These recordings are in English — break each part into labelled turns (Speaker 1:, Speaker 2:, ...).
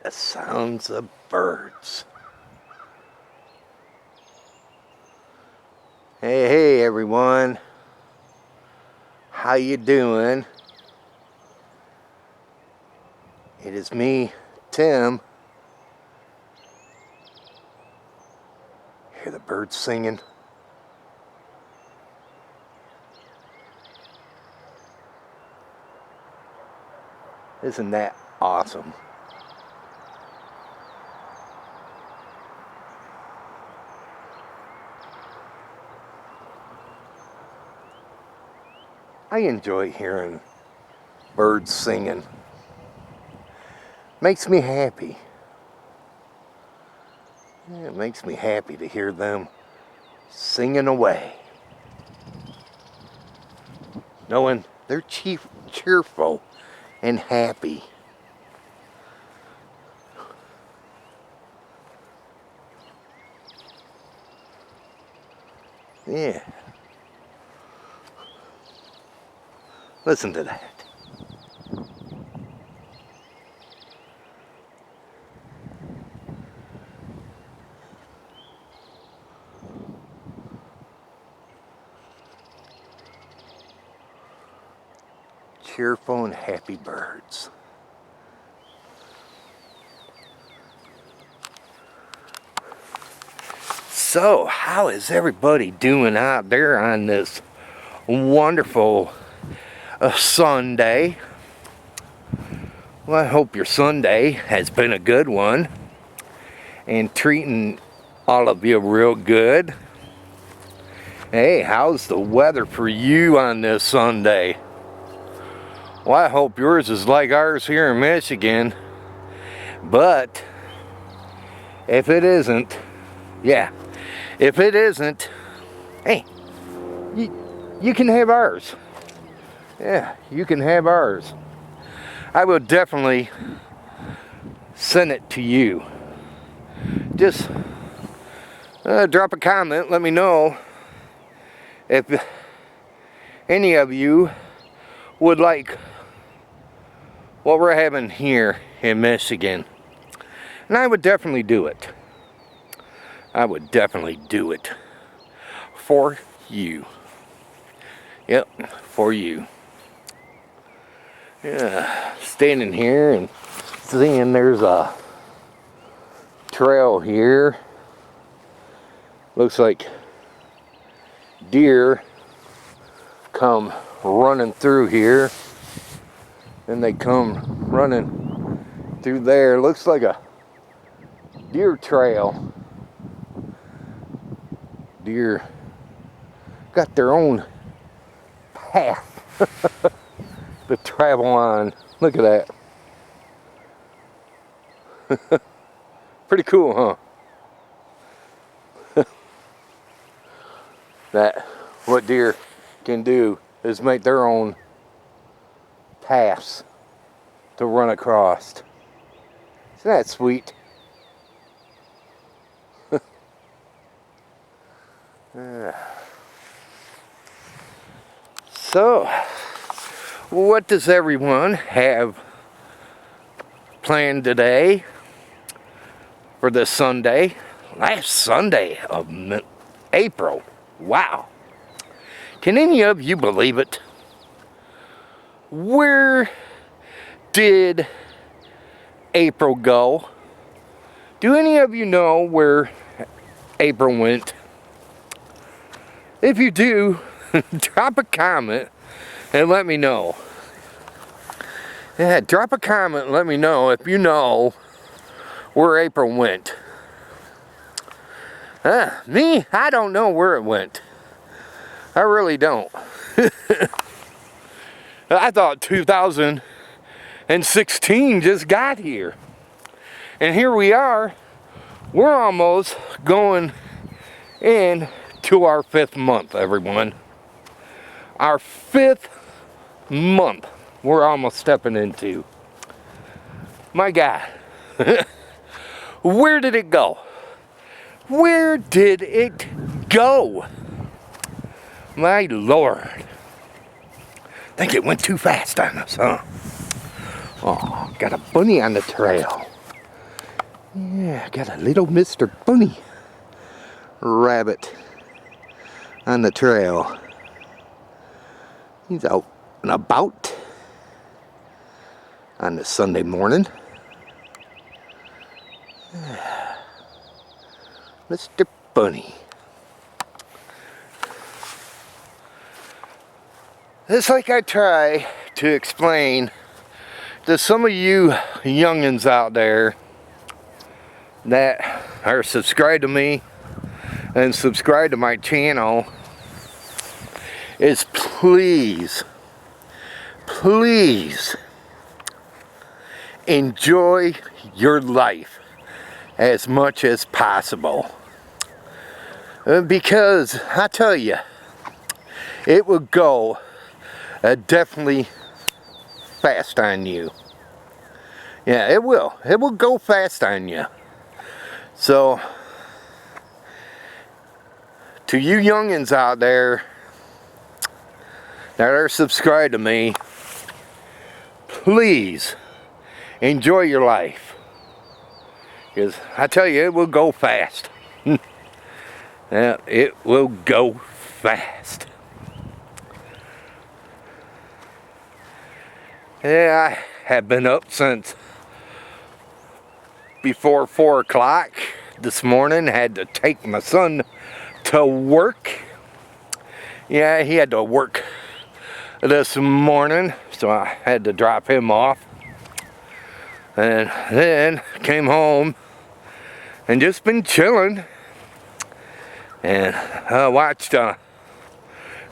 Speaker 1: The sounds of birds. Hey everyone. How you doing? It is me, Tim. Hear the birds singing? Isn't that awesome? I enjoy hearing birds singing. Makes me happy. It makes me happy to hear them singing away. Knowing they're cheerful and happy. Yeah. Listen to that. Cheerful and happy birds. So, how is everybody doing out there on this wonderful Sunday? Well, I hope your Sunday has been a good one and treating all of you real good. Hey, how's the weather for you on this Sunday? Well, I hope yours is like ours here in Michigan, but if it isn't, if it isn't, hey, you can have ours. Yeah, you can have ours. I will definitely send it to you. Just drop a comment, let me know if any of you would like what we're having here in Michigan. And I would definitely do it. I would definitely do it for you. Yep, for you. Yeah, standing here and seeing there's a trail here. Looks like deer come running through here. Then they come running through there. Looks like a deer trail. Deer got their own path to travel on. Look at that. Pretty cool, huh? That what deer can do is make their own paths to run across. Isn't that sweet? So, what does everyone have planned today for this Sunday? Last Sunday of April. Wow. Can any of you believe it? Where did April go? Do any of you know where April went? If you do, drop a comment and let me know. Yeah, drop a comment and let me know if you know where April went. Me, I don't know where it went. I really don't. I thought 2016 just got here. And here we are. We're almost going in to our 5th month, everyone. Our 5th month we're almost stepping into. My God. Where did it go? Where did it go? My Lord. I think it went too fast on us, huh? Oh, got a bunny on the trail. Yeah, I got a little Mr. Bunny Rabbit on the trail. He's out and about on this Sunday morning. Mr. Bunny. It's like I try to explain to some of you youngins out there that are subscribed to me and subscribe to my channel is please enjoy your life as much as possible, because I tell you, it will go definitely fast on you. Yeah, it will go fast on you. So to you youngins out there that are subscribed to me, please enjoy your life, because I tell you, it will go fast. Yeah, it will go fast. Yeah, I have been up since before 4 o'clock this morning. Had to take my son to work. Yeah, he had to work this morning, so I had to drop him off. And then came home and just been chilling. And I watched the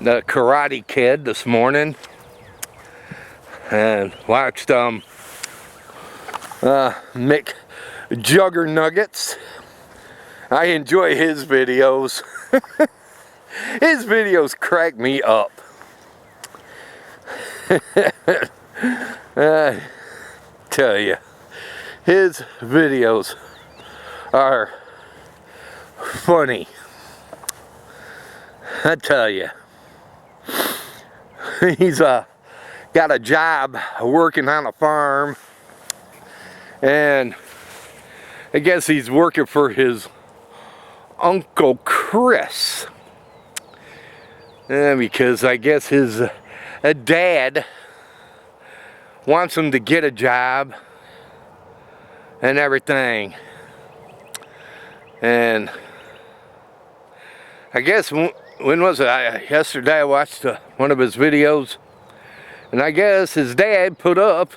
Speaker 1: Karate Kid this morning. And watched Mick Juggernuggets. I enjoy his videos. His videos crack me up. I tell you, his videos are funny. I tell you, he's got a job working on a farm, and I guess he's working for his Uncle Chris, because I guess his dad wants him to get a job and everything. And I guess when was it? Yesterday I watched one of his videos, and I guess his dad put up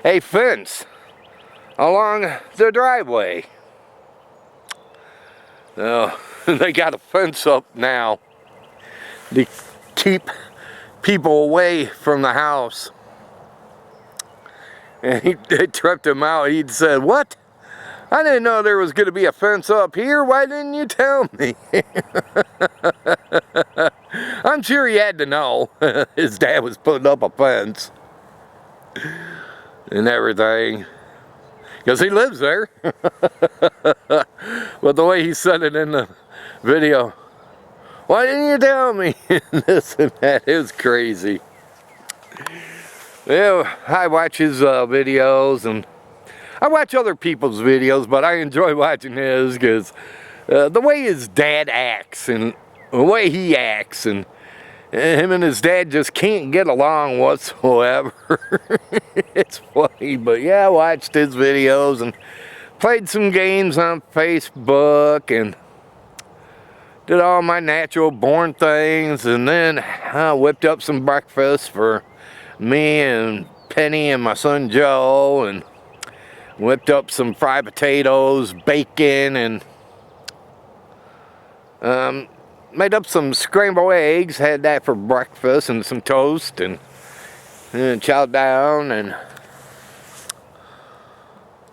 Speaker 1: a fence along the driveway. So they got a fence up now to keep people away from the house. And they tripped him out. He said, "What? I didn't know there was going to be a fence up here. Why didn't you tell me?" I'm sure he had to know. His dad was putting up a fence and everything, because he lives there. But the way he said it in the video, "Why didn't you tell me?" This and that, it was crazy. Yeah, I watch his videos, and I watch other people's videos, but I enjoy watching his because the way his dad acts and the way he acts, and him and his dad just can't get along whatsoever. It's funny, but yeah, I watched his videos and played some games on Facebook and did all my natural born things, and then I whipped up some breakfast for me and Penny and my son Joe, and whipped up some fried potatoes, bacon, and made up some scrambled eggs, had that for breakfast, and some toast, and chowed down. And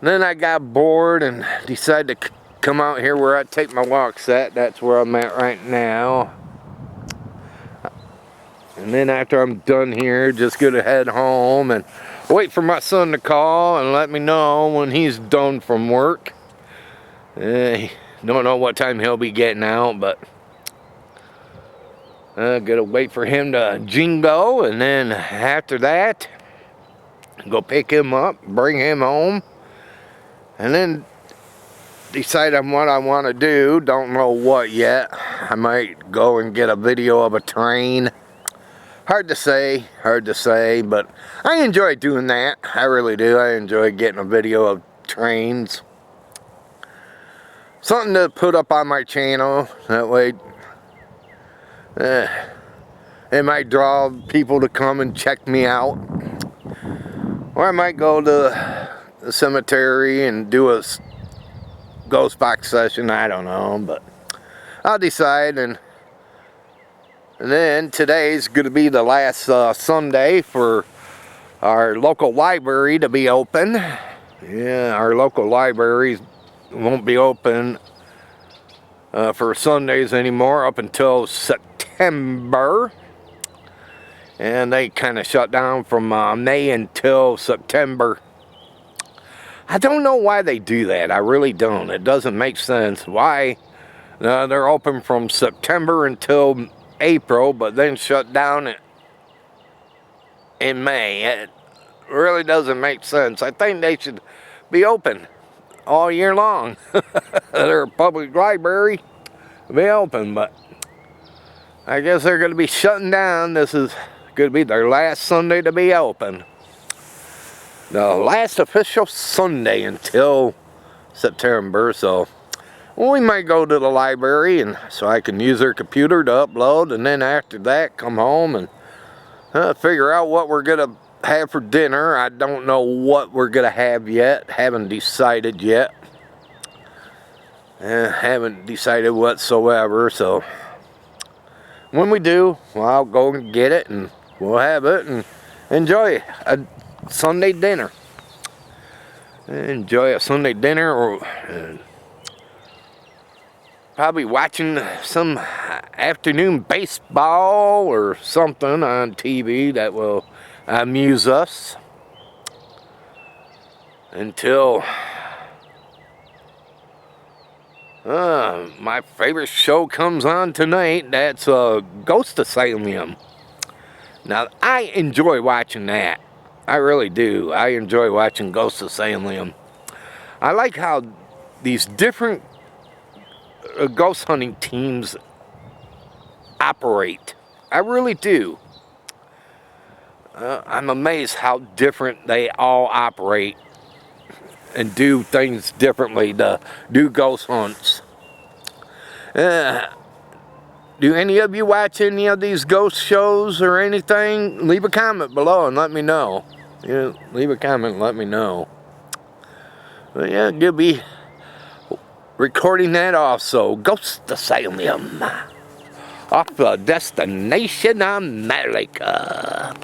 Speaker 1: then I got bored and decided to come out here where I take my walks at. That's where I'm at right now. And then after I'm done here, just gonna head home and wait for my son to call and let me know when he's done from work. Don't know what time he'll be getting out, but gotta wait for him to jingo, and then after that, go pick him up, bring him home, and then decide on what I want to do. Don't know what yet. I might go and get a video of a train. Hard to say, but I enjoy doing that. I really do. I enjoy getting a video of trains. Something to put up on my channel. That way, it might draw people to come and check me out. Or I might go to the cemetery and do a ghost box session. I don't know, but I'll decide. And then today's going to be the last Sunday for our local library to be open. Yeah, our local libraries won't be open for Sundays anymore up until September. And they kind of shut down from May until September. I don't know why they do that. I really don't. It doesn't make sense. Why they're open from September until April, but then shut down in May. It really doesn't make sense. I think they should be open all year long. Their public library will be open, but I guess they're going to be shutting down. This is going to be their last Sunday to be open. The last official Sunday until September, so we might go to the library and so I can use their computer to upload, and then after that come home and figure out what we're gonna have for dinner. I don't know what we're gonna have yet. Haven't decided yet. Haven't decided whatsoever. So when we do, well, I'll go and get it and we'll have it and enjoy a Sunday dinner. Enjoy a Sunday dinner, or probably watching some afternoon baseball or something on TV that will amuse us until my favorite show comes on tonight. That's Ghost Asylum. Now, I enjoy watching that. I really do. I enjoy watching Ghost Asylum. I like how these different ghost hunting teams operate. I really do. I'm amazed how different they all operate and do things differently to do ghost hunts. Do any of you watch any of these ghost shows or anything? Leave a comment below and let me know. Yeah, leave a comment and let me know. But yeah, you'll be recording that also. Ghost Asylum. Off the Destination America.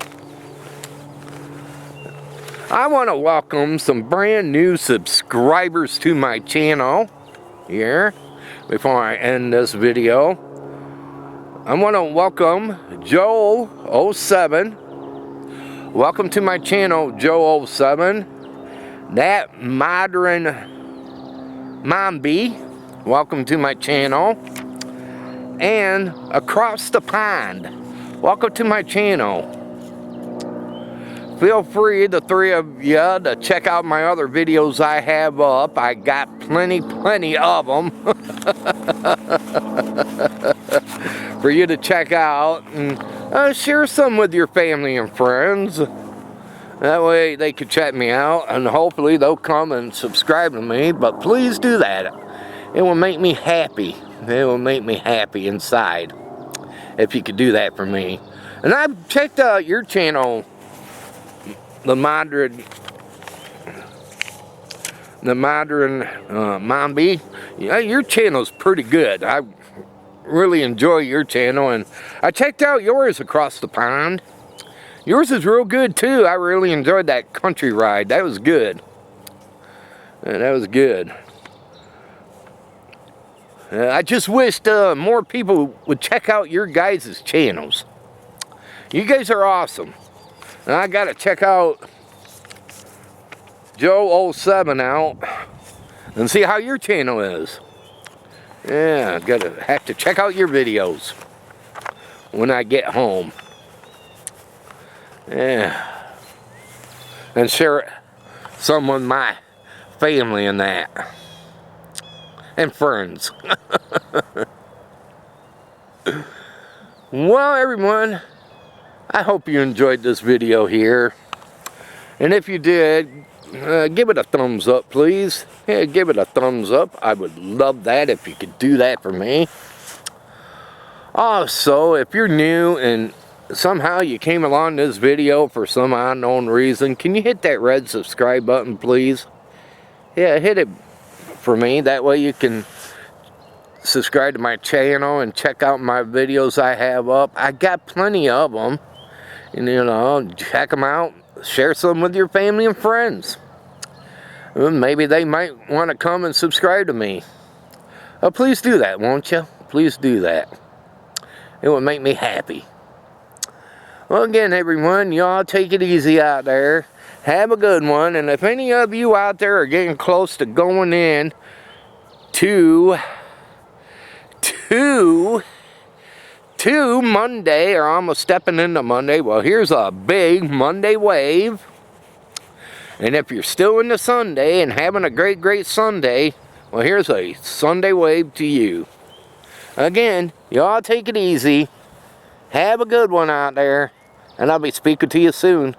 Speaker 1: I want to welcome some brand new subscribers to my channel here before I end this video. I want to welcome Joel07. Welcome to my channel, Joel07. That Modern Mombi, welcome to my channel. And Across the Pond, welcome to my channel. Feel free, the three of you, to check out my other videos I have up. I got plenty of them for you to check out, and share some with your family and friends. That way they can check me out, and hopefully they'll come and subscribe to me. But please do that. It will make me happy. It will make me happy inside if you could do that for me. And I've checked out your channel, the Modern Mombi. Yeah, your channel's pretty good. I really enjoy your channel, and I checked out yours, Across the Pond. Yours is real good too. I really enjoyed that country ride. That was good. That was good. I just wished more people would check out your guys' channels. You guys are awesome. And I gotta check out Joe07 out and see how your channel is. Yeah, have to check out your videos when I get home. Yeah. And share some with my family and that. and friends. Well, everyone, I hope you enjoyed this video here. And if you did, give it a thumbs up, please. Yeah, give it a thumbs up. I would love that if you could do that for me. Also, if you're new and somehow you came along this video for some unknown reason, can you hit that red subscribe button, please? Yeah, hit it for me. That way you can subscribe to my channel and check out my videos I have up. I got plenty of them. And, you know, check them out. Share some with your family and friends. Maybe they might want to come and subscribe to me. Oh, please do that, won't you? Please do that. It would make me happy. Well, again, everyone, y'all take it easy out there. Have a good one. And if any of you out there are getting close to going in to Monday, or almost stepping into Monday, well, here's a big Monday wave. And if you're still into Sunday and having a great Sunday, well, here's a Sunday wave to you. Again, y'all take it easy. Have a good one out there. And I'll be speaking to you soon.